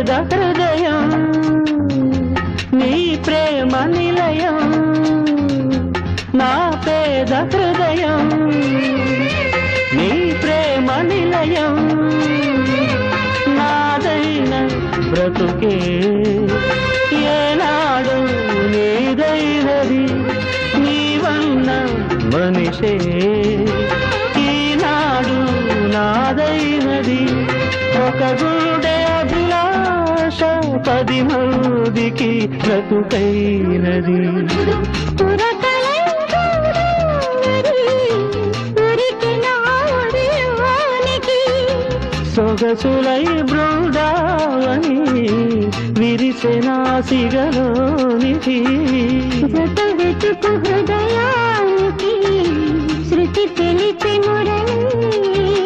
పేద హృదయం నీ ప్రేమ నిలయం నా పేద హృదయం నీ ప్రేమ నిలయం నాదైన బ్రతుకే ఏనాడు నీదైనది నీవన్న మనిషే ఈనాడు నాదైనది ఒక గుండె అభిలాష 10 మందికి బ్రతుకైనది సొగసులై బృందావని విరిసెనా సిగలోనికి వెతుకు హృదయానికి శృతి తెలిపి మురళి